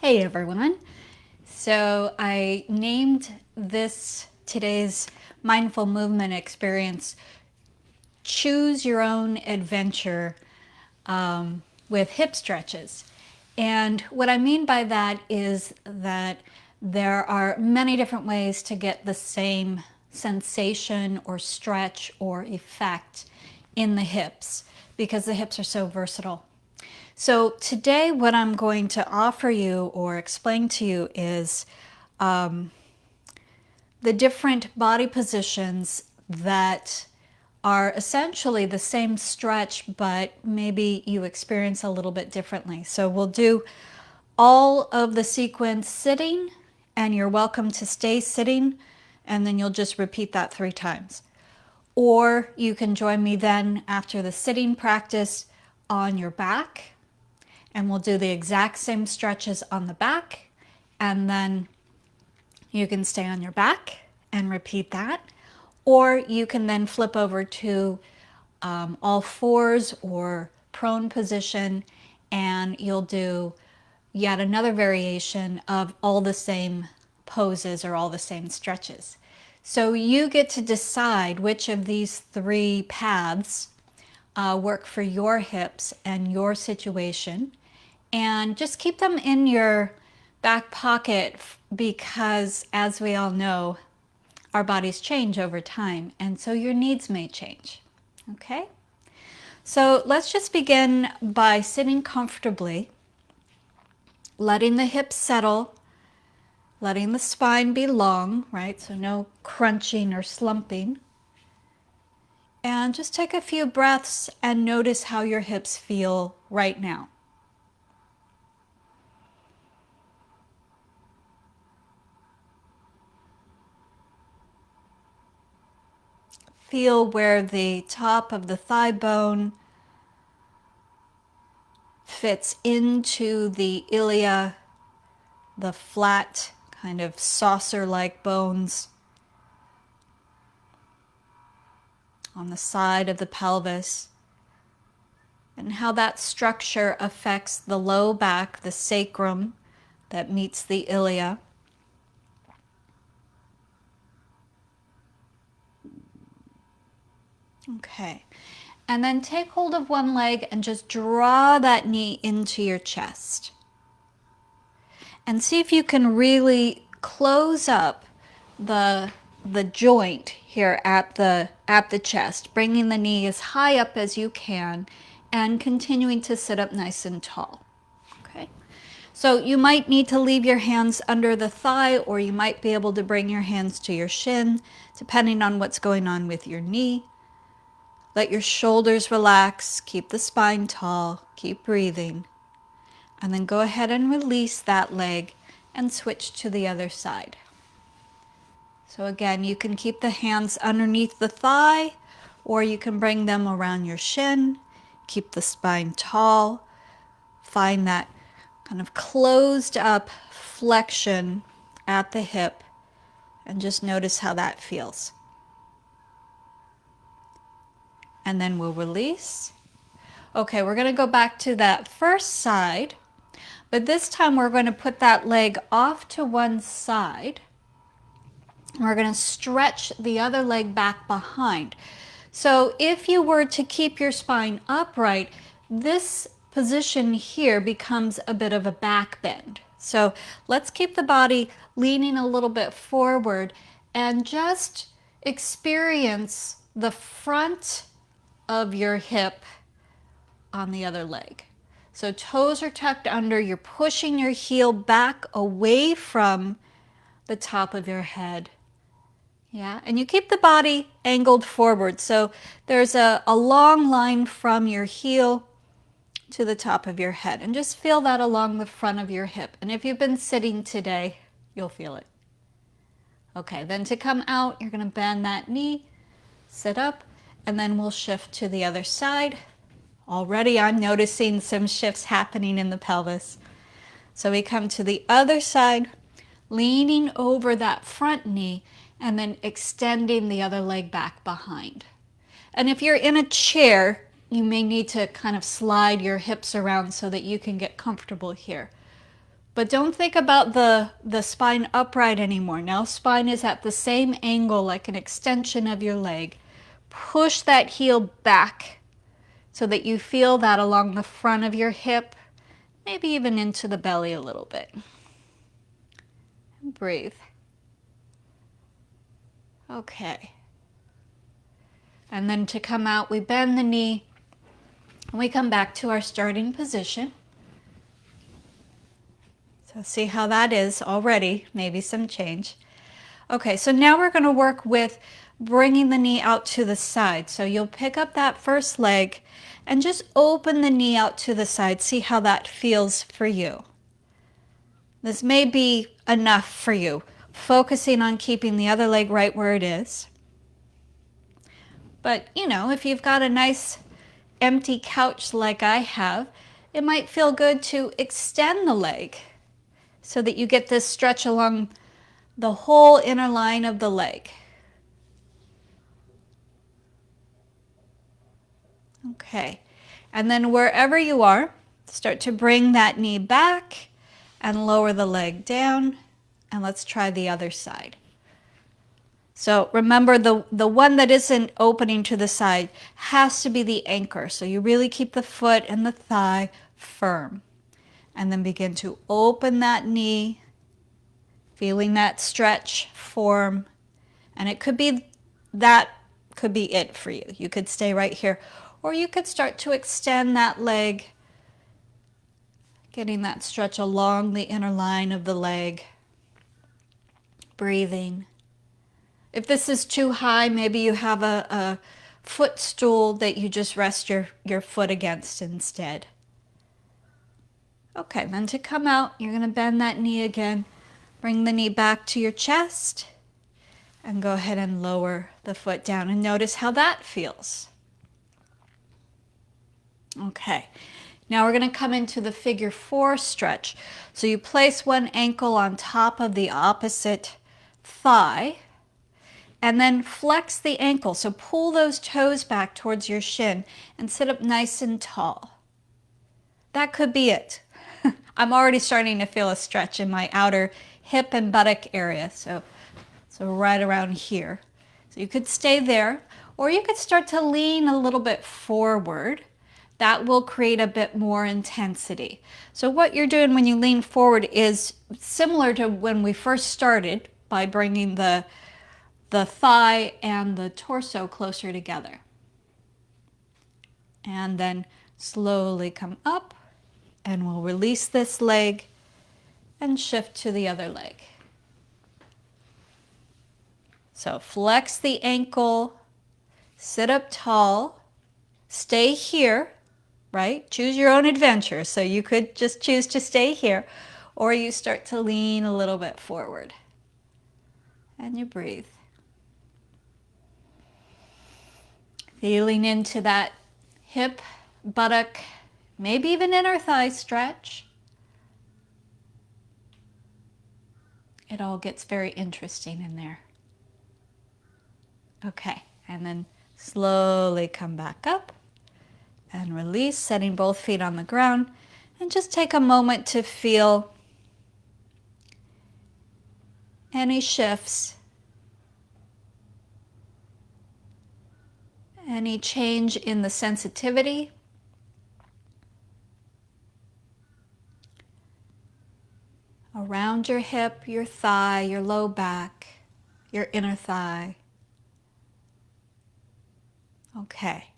Hey everyone. So I named today's mindful movement experience Choose Your Own Adventure with hip stretches. And what I mean by that is that there are many different ways to get the same sensation or stretch or effect in the hips because the hips are so versatile. So today what I'm going to offer you or explain to you is the different body positions that are essentially the same stretch, but maybe you experience a little bit differently. So we'll do all of the sequence sitting, and you're welcome to stay sitting, and then you'll just repeat that 3 times. Or you can join me then after the sitting practice on your back, and we'll do the exact same stretches on the back, and then you can stay on your back and repeat that. Or you can then flip over to all fours or prone position, and you'll do yet another variation of all the same poses or all the same stretches. So you get to decide which of these 3 paths work for your hips and your situation, and just keep them in your back pocket because, as we all know, our bodies change over time, and so your needs may change. Okay? So let's just begin by sitting comfortably, letting the hips settle, letting the spine be long, right? So no crunching or slumping. And just take a few breaths and notice how your hips feel right now. Feel where the top of the thigh bone fits into the ilia, the flat kind of saucer-like bones on the side of the pelvis, and how that structure affects the low back, the sacrum that meets the ilia. Okay, and then take hold of one leg and just draw that knee into your chest. And see if you can really close up the joint here at the chest, bringing the knee as high up as you can and continuing to sit up nice and tall. Okay. So you might need to leave your hands under the thigh, or you might be able to bring your hands to your shin, depending on what's going on with your knee. Let your shoulders relax, keep the spine tall, keep breathing, and then go ahead and release that leg and switch to the other side. So again, you can keep the hands underneath the thigh, or you can bring them around your shin. Keep the spine tall. Find that kind of closed up flexion at the hip, and just notice how that feels. And then we'll release. Okay, we're going to go back to that first side, but this time we're going to put that leg off to one side. We're going to stretch the other leg back behind. So if you were to keep your spine upright, this position here becomes a bit of a back bend. So let's keep the body leaning a little bit forward and just experience the front of your hip on the other leg. So toes are tucked under, you're pushing your heel back away from the top of your head. Yeah, and you keep the body angled forward. So there's a long line from your heel to the top of your head. And just feel that along the front of your hip. And if you've been sitting today, you'll feel it. Okay, then to come out, you're going to bend that knee, sit up, and then we'll shift to the other side. Already I'm noticing some shifts happening in the pelvis. So we come to the other side, leaning over that front knee, and then extending the other leg back behind. And if you're in a chair, you may need to kind of slide your hips around so that you can get comfortable here. But don't think about the spine upright anymore. Now spine is at the same angle, like an extension of your leg. Push that heel back so that you feel that along the front of your hip, maybe even into the belly a little bit. And breathe. Okay. And then to come out, we bend the knee and we come back to our starting position. So see how that is already, maybe some change. Okay, so now we're going to work with bringing the knee out to the side. So you'll pick up that first leg and just open the knee out to the side. See how that feels for you. This may be enough for you, focusing on keeping the other leg right where it is. But, you know, if you've got a nice empty couch like I have, it might feel good to extend the leg so that you get this stretch along the whole inner line of the leg. Okay, and then wherever you are, start to bring that knee back and lower the leg down, and let's try the other side. So remember, the one that isn't opening to the side has to be the anchor, so you really keep the foot and the thigh firm. And then begin to open that knee, feeling that stretch form. And it could be it for you. You could stay right here. Or you could start to extend that leg, getting that stretch along the inner line of the leg. Breathing. If this is too high, maybe you have a footstool that you just rest your foot against instead. Okay, then to come out, you're going to bend that knee again. Bring the knee back to your chest and go ahead and lower the foot down and notice how that feels. Okay, now we're going to come into the figure 4 stretch. So you place one ankle on top of the opposite thigh and then flex the ankle. So pull those toes back towards your shin and sit up nice and tall. That could be it. I'm already starting to feel a stretch in my outer hip and buttock area, so right around here. So you could stay there, or you could start to lean a little bit forward. That will create a bit more intensity. So what you're doing when you lean forward is similar to when we first started, by bringing the thigh and the torso closer together. And then slowly come up. And we'll release this leg and shift to the other leg. So flex the ankle, sit up tall, stay here, right? Choose your own adventure. So you could just choose to stay here, or you start to lean a little bit forward. And you breathe. Feeling into that hip, buttock, maybe even inner thigh stretch. It all gets very interesting in there. Okay, and then slowly come back up and release, setting both feet on the ground. And just take a moment to feel any shifts, any change in the sensitivity. Around your hip, your thigh, your low back, your inner thigh. Okay.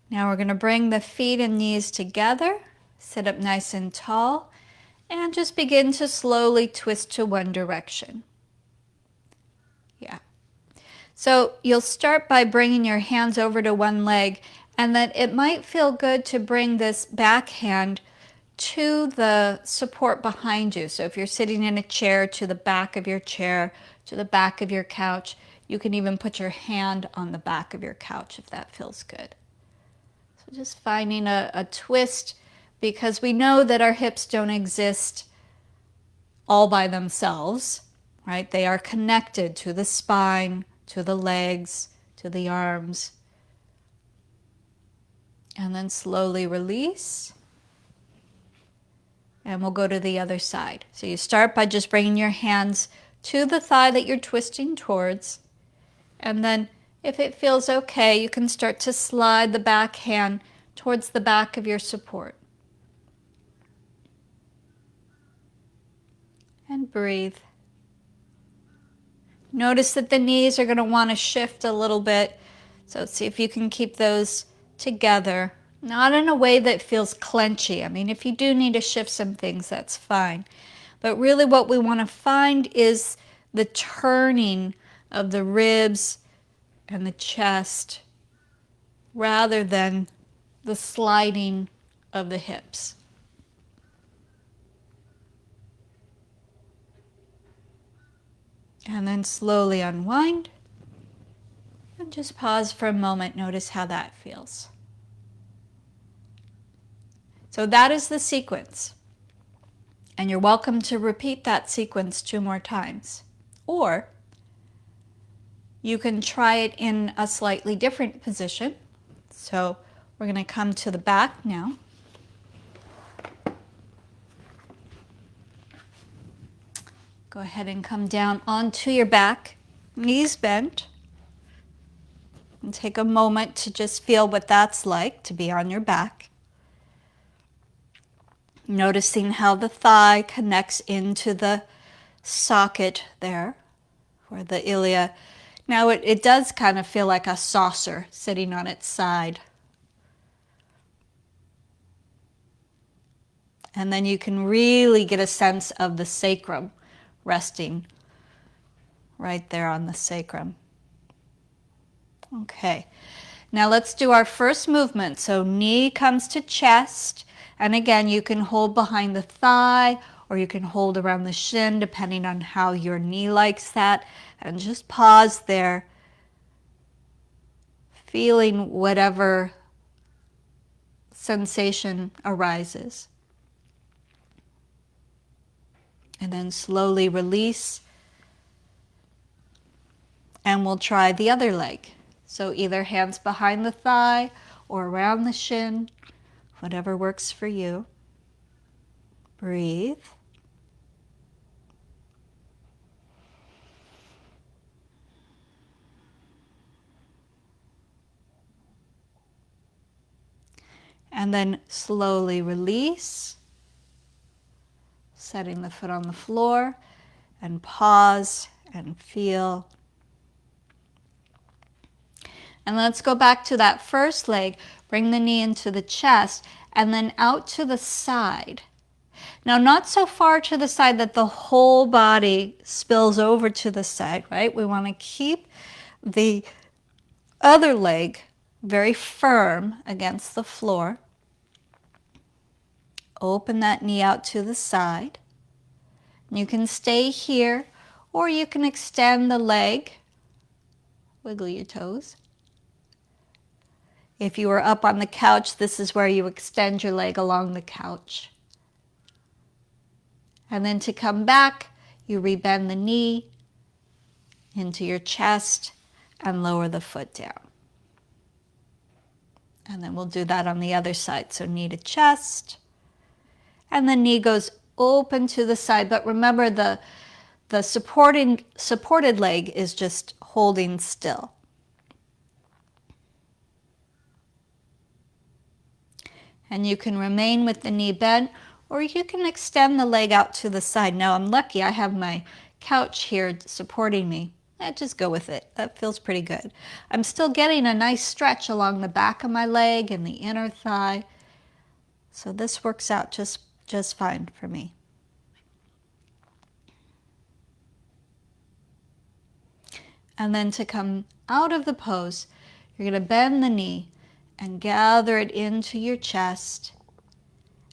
Now we're going to bring the feet and knees together, sit up nice and tall, and just begin to slowly twist to one direction. Yeah. So you'll start by bringing your hands over to one leg, and then it might feel good to bring this back hand to the support behind you. So if you're sitting in a chair, to the back of your chair, to the back of your couch. You can even put your hand on the back of your couch if that feels good. So just finding a twist, because we know that our hips don't exist all by themselves, right? They are connected to the spine, to the legs, to the arms. And then slowly release. And we'll go to the other side. So you start by just bringing your hands to the thigh that you're twisting towards. And then if it feels okay, you can start to slide the back hand towards the back of your support. And breathe. Notice that the knees are going to want to shift a little bit. So see if you can keep those together. Not in a way that feels clenchy. I mean, if you do need to shift some things, that's fine. But really what we want to find is the turning of the ribs and the chest rather than the sliding of the hips. And then slowly unwind and just pause for a moment. Notice how that feels. So that is the sequence. And you're welcome to repeat that sequence 2 more times. Or you can try it in a slightly different position. So we're going to come to the back now. Go ahead and come down onto your back, knees bent. And take a moment to just feel what that's like to be on your back. Noticing how the thigh connects into the socket there, or the ilia. Now it does kind of feel like a saucer sitting on its side. And then you can really get a sense of the sacrum resting right there on the sacrum. Okay, now let's do our first movement. So knee comes to chest, and again you can hold behind the thigh or you can hold around the shin depending on how your knee likes that, and just pause there, feeling whatever sensation arises. And then slowly release, and we'll try the other leg. So either hands behind the thigh or around the shin, whatever works for you. Breathe. And then slowly release, setting the foot on the floor, and pause and feel. And let's go back to that first leg. Bring the knee into the chest and then out to the side. Now, not so far to the side that the whole body spills over to the side, right? We want to keep the other leg very firm against the floor. Open that knee out to the side. You can stay here, or you can extend the leg. Wiggle your toes. If you are up on the couch, this is where you extend your leg along the couch. And then to come back, you rebend the knee into your chest and lower the foot down. And then we'll do that on the other side. So knee to chest, and the knee goes open to the side. But remember, the supported leg is just holding still. And you can remain with the knee bent, or you can extend the leg out to the side. Now I'm lucky, I have my couch here supporting me. Just go with it. That feels pretty good. I'm still getting a nice stretch along the back of my leg and the inner thigh. So this works out just fine for me. And then to come out of the pose, you're going to bend the knee and gather it into your chest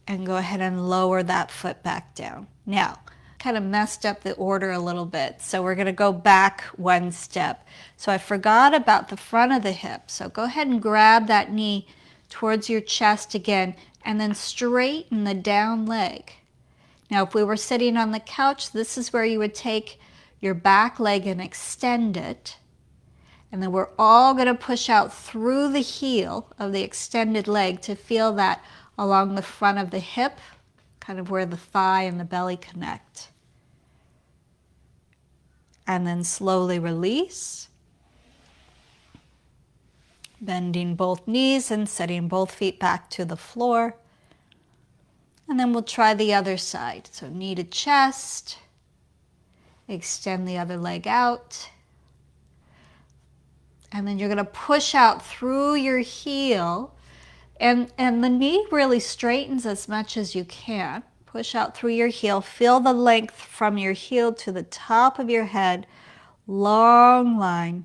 and go ahead and lower that foot back down. Now, kind of messed up the order a little bit, so we're going to go back one step. So I forgot about the front of the hip, so go ahead and grab that knee towards your chest again and then straighten the down leg. Now if we were sitting on the couch, this is where you would take your back leg and extend it. And then we're all going to push out through the heel of the extended leg to feel that along the front of the hip, kind of where the thigh and the belly connect. And then slowly release. Bending both knees and setting both feet back to the floor. And then we'll try the other side. So knee to chest. Extend the other leg out. And then you're going to push out through your heel. And the knee really straightens as much as you can. Push out through your heel. Feel the length from your heel to the top of your head. Long line.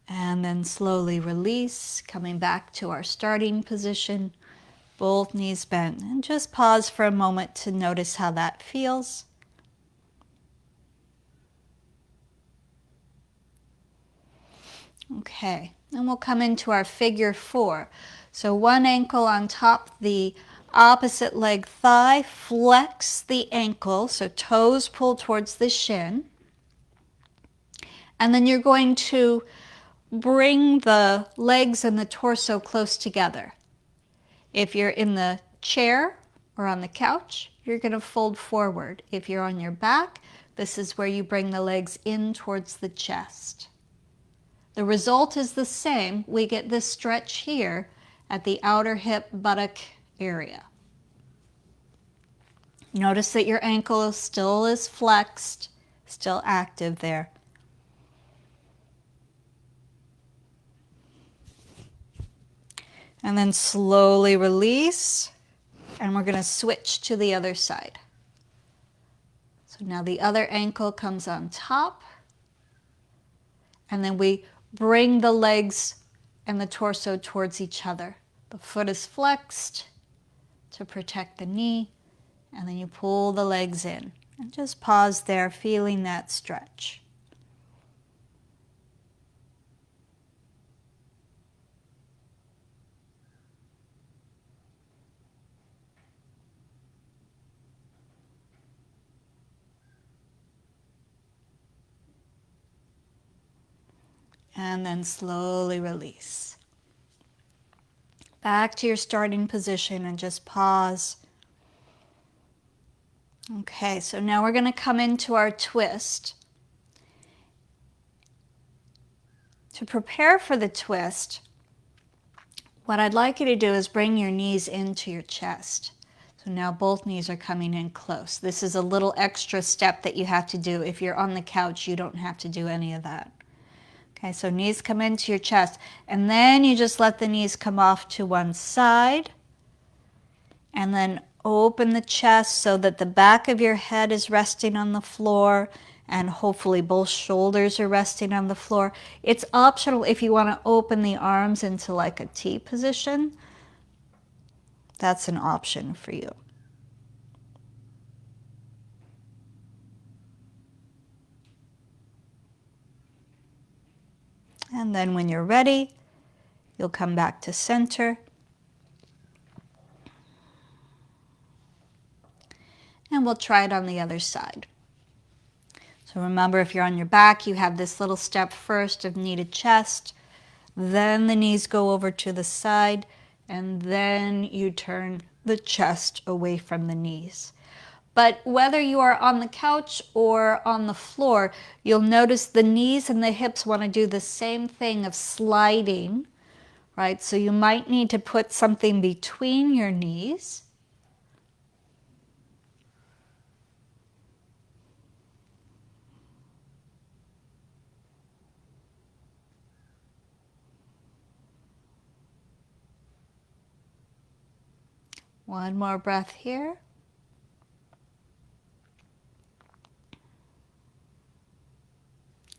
And then slowly release, coming back to our starting position. Both knees bent. And just pause for a moment to notice how that feels. Okay, then we'll come into our figure 4. So one ankle on top the opposite leg thigh, flex the ankle, so toes pull towards the shin. And then you're going to bring the legs and the torso close together. If you're in the chair or on the couch, you're going to fold forward. If you're on your back, this is where you bring the legs in towards the chest. The result is the same. We get this stretch here at the outer hip buttock area. Notice that your ankle still is flexed, still active there. And then slowly release, and we're going to switch to the other side. So now the other ankle comes on top, and then we bring the legs and the torso towards each other. The foot is flexed to protect the knee, and then you pull the legs in. And just pause there, feeling that stretch. And then slowly release. Back to your starting position and just pause. Okay, so now we're going to come into our twist. To prepare for the twist, what I'd like you to do is bring your knees into your chest. So now both knees are coming in close. This is a little extra step that you have to do. If you're on the couch, you don't have to do any of that. Okay, so knees come into your chest, and then you just let the knees come off to one side, and then open the chest so that the back of your head is resting on the floor, and hopefully both shoulders are resting on the floor. It's optional if you want to open the arms into like a T position. That's an option for you. And then when you're ready, you'll come back to center. And we'll try it on the other side. So remember, if you're on your back, you have this little step first of knee to chest. Then the knees go over to the side, and then you turn the chest away from the knees. But whether you are on the couch or on the floor, you'll notice the knees and the hips want to do the same thing of sliding, right? So you might need to put something between your knees. One more breath here.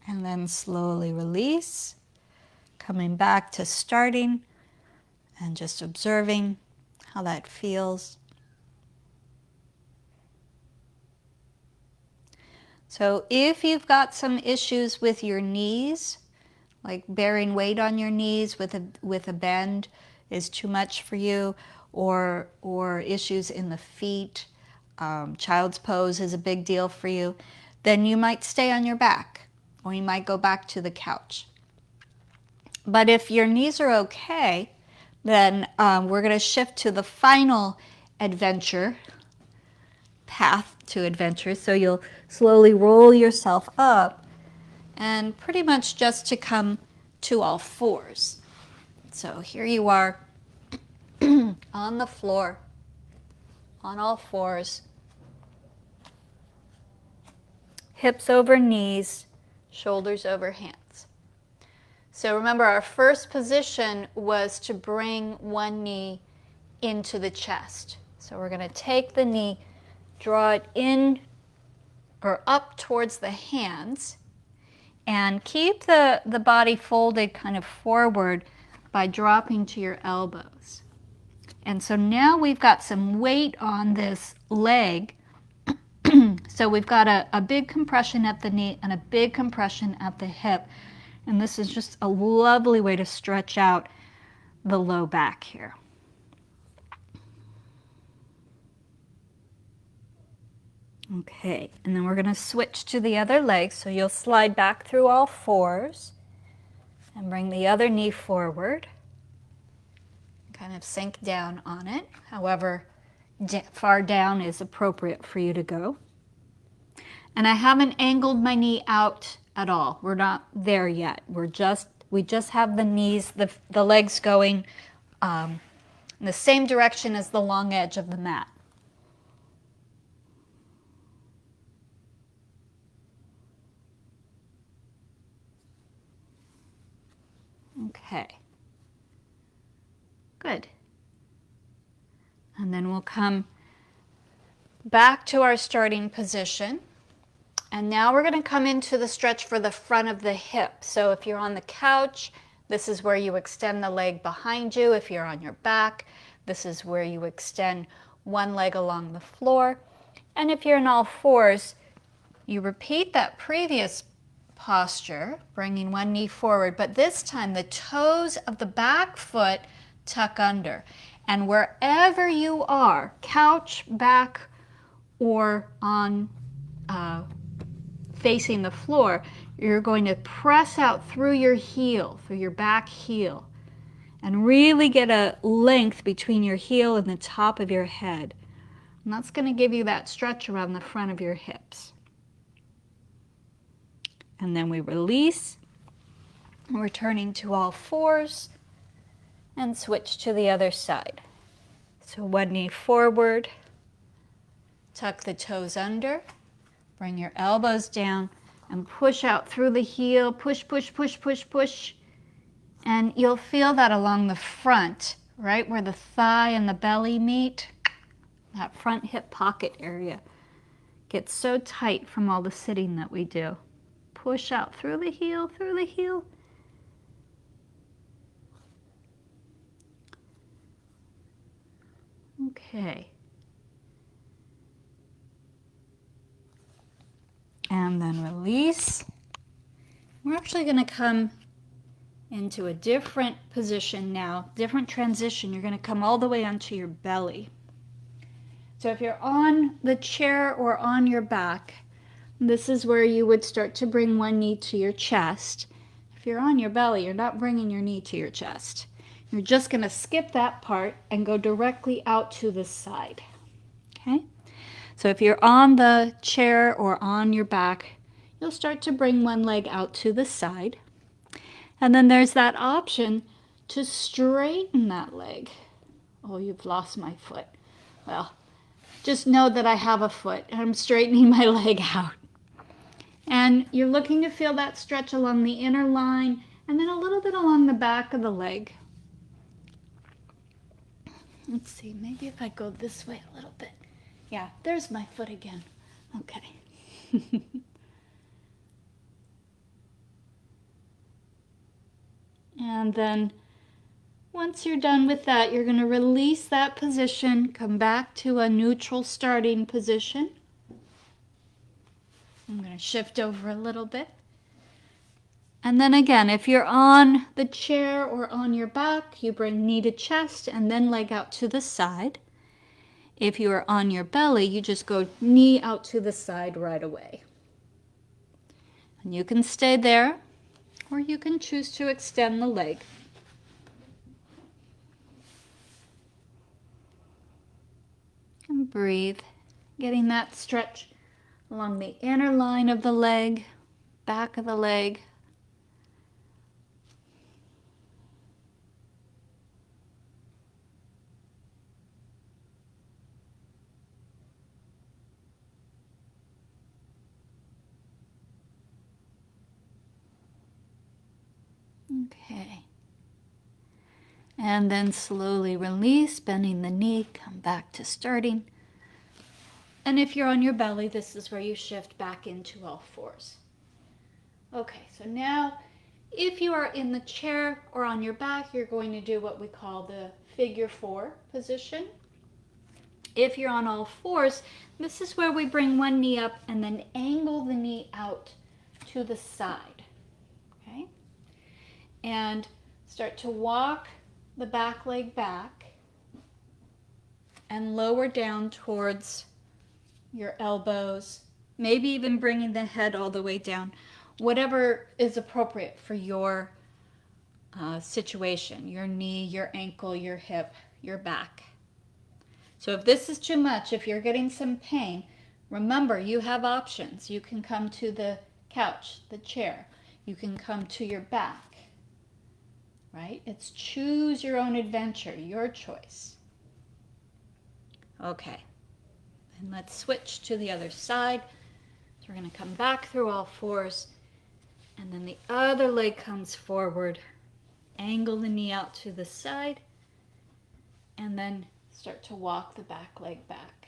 And then slowly release, coming back to starting and just observing how that feels. So if you've got some issues with your knees, like bearing weight on your knees with a bend is too much for you, or issues in the feet, child's pose is a big deal for you, then you might stay on your back, or you might go back to the couch. But if your knees are okay, Then we're going to shift to the final adventure, path to adventure. So you'll slowly roll yourself up and pretty much just to come to all fours. So here you are on the floor, on all fours, hips over knees, shoulders over hands. So remember, our first position was to bring one knee into the chest. So we're going to take the knee, draw it in or up towards the hands, and keep the body folded kind of forward by dropping to your elbows. And so now we've got some weight on this leg. So we've got a big compression at the knee and a big compression at the hip. And this is just a lovely way to stretch out the low back here. Okay, and then we're going to switch to the other leg. So you'll slide back through all fours and bring the other knee forward. Kind of sink down on it, however far down is appropriate for you to go. And I haven't angled my knee out at all. We're not there yet. We just have the knees, the legs going in the same direction as the long edge of the mat. Okay. Good. And then we'll come back to our starting position. And now we're going to come into the stretch for the front of the hip. So if you're on the couch, this is where you extend the leg behind you. If you're on your back, this is where you extend one leg along the floor. And if you're in all fours, you repeat that previous posture, bringing one knee forward, but this time the toes of the back foot tuck under. And wherever you are, couch, back, or on facing the floor, you're going to press out through your heel, through your back heel, and really get a length between your heel and the top of your head. And that's going to give you that stretch around the front of your hips. And then we release, returning to all fours, and switch to the other side. So one knee forward, tuck the toes under, bring your elbows down, and push out through the heel, push, push, push, push, push. And you'll feel that along the front, right where the thigh and the belly meet, that front hip pocket area gets so tight from all the sitting that we do. Push out through the heel, through the heel. Okay. And then release. We're actually going to come into a different position now, different transition. You're going to come all the way onto your belly. So if you're on the chair or on your back, this is where you would start to bring one knee to your chest. If you're on your belly, you're not bringing your knee to your chest. You're just going to skip that part and go directly out to the side. Okay? So if you're on the chair or on your back, you'll start to bring one leg out to the side. And then there's that option to straighten that leg. Oh, you've lost my foot. Well, just know that I have a foot and I'm straightening my leg out. And you're looking to feel that stretch along the inner line and then a little bit along the back of the leg. Let's see, maybe if I go this way a little bit. Yeah, there's my foot again. Okay. And then once you're done with that, you're going to release that position, come back to a neutral starting position. I'm going to shift over a little bit. And then again, if you're on the chair or on your back, you bring knee to chest and then leg out to the side. If you are on your belly, you just go knee out to the side right away. And you can stay there, or you can choose to extend the leg. And breathe, getting that stretch along the inner line of the leg, back of the leg. Okay. And then slowly release, bending the knee, come back to starting. And if you're on your belly, this is where you shift back into all fours. Okay, so now if you are in the chair or on your back, you're going to do what we call the figure four position. If you're on all fours, this is where we bring one knee up and then angle the knee out to the side. Okay? And start to walk the back leg back and lower down towards your elbows, maybe even bringing the head all the way down, whatever is appropriate for your situation, your knee, your ankle, your hip, your back. So if this is too much, if you're getting some pain, remember you have options. You can come to the couch, the chair. You can come to your back, right? It's choose your own adventure, your choice. Okay, and let's switch to the other side. So we're going to come back through all fours, and then the other leg comes forward. Angle the knee out to the side, and then start to walk the back leg back.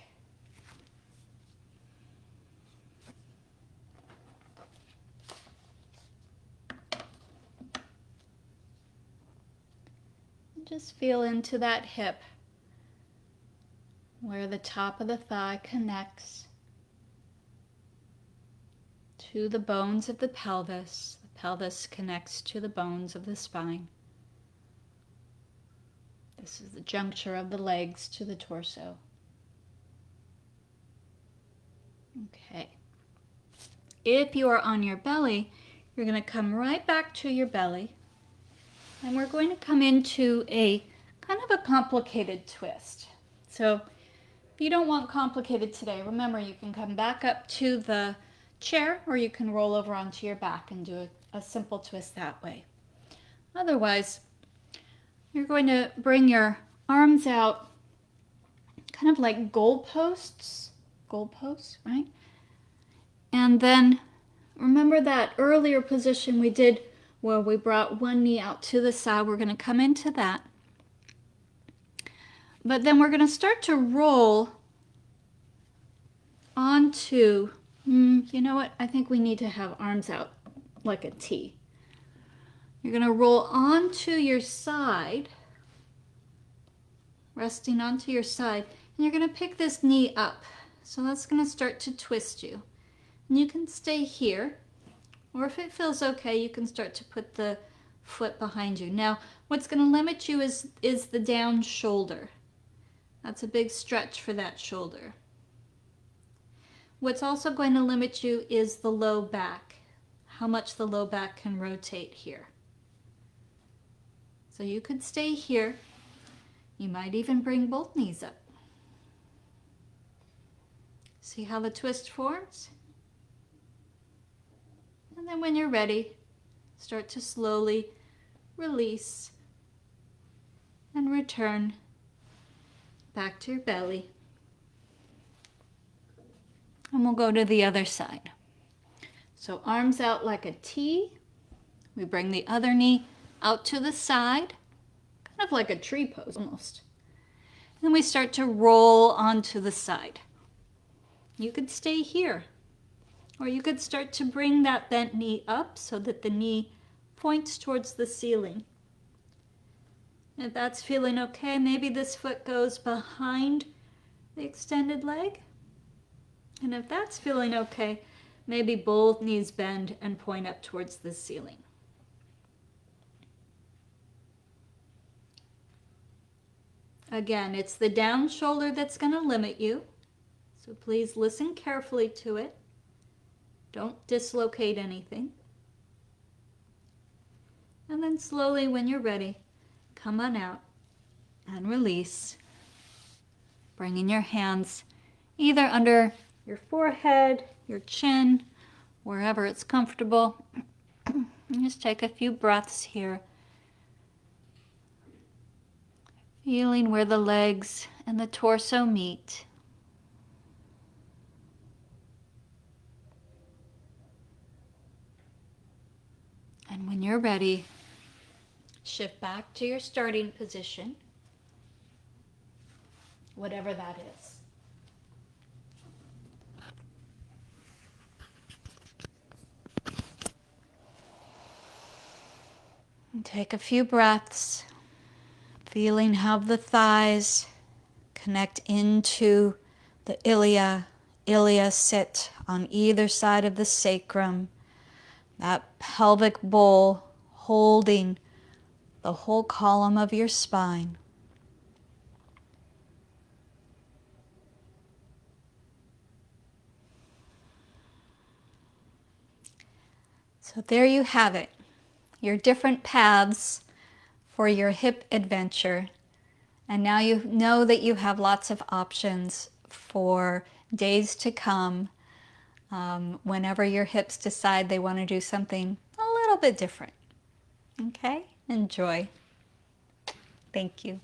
Just feel into that hip where the top of the thigh connects to the bones of the pelvis. The pelvis connects to the bones of the spine. This is the juncture of the legs to the torso. Okay. If you are on your belly, you're going to come right back to your belly, and we're going to come into a kind of a complicated twist. So if you don't want complicated today, remember you can come back up to the chair, or you can roll over onto your back and do a simple twist that way. Otherwise, you're going to bring your arms out kind of like goalposts, right? And then remember that earlier position we did where we brought one knee out to the side. We're going to come into that. But then we're going to start to roll onto, you know what? I think we need to have arms out like a T. You're going to roll onto your side, resting onto your side, and you're going to pick this knee up. So that's going to start to twist you. And you can stay here, or if it feels okay, you can start to put the foot behind you. Now, what's going to limit you is the down shoulder. That's a big stretch for that shoulder. What's also going to limit you is the low back, how much the low back can rotate here. So you could stay here. You might even bring both knees up. See how the twist forms? And then when you're ready, start to slowly release and return back to your belly. And we'll go to the other side. So arms out like a T. We bring the other knee out to the side, kind of like a tree pose almost. And then we start to roll onto the side. You could stay here, or you could start to bring that bent knee up so that the knee points towards the ceiling. If that's feeling okay, maybe this foot goes behind the extended leg. And if that's feeling okay, maybe both knees bend and point up towards the ceiling. Again, it's the down shoulder that's going to limit you. So please listen carefully to it. Don't dislocate anything. And then slowly, when you're ready, come on out and release Bringing your hands either under your forehead, your chin, wherever it's comfortable. Just take a few breaths here. Feeling where the legs and the torso meet. And when you're ready, shift back to your starting position, whatever that is. And take a few breaths, feeling how the thighs connect into the ilia. Ilia sit on either side of the sacrum. That pelvic bowl holding the whole column of your spine. So there you have it, your different paths for your hip adventure. And now you know that you have lots of options for days to come, whenever your hips decide they want to do something a little bit different. Okay? Enjoy. Thank you.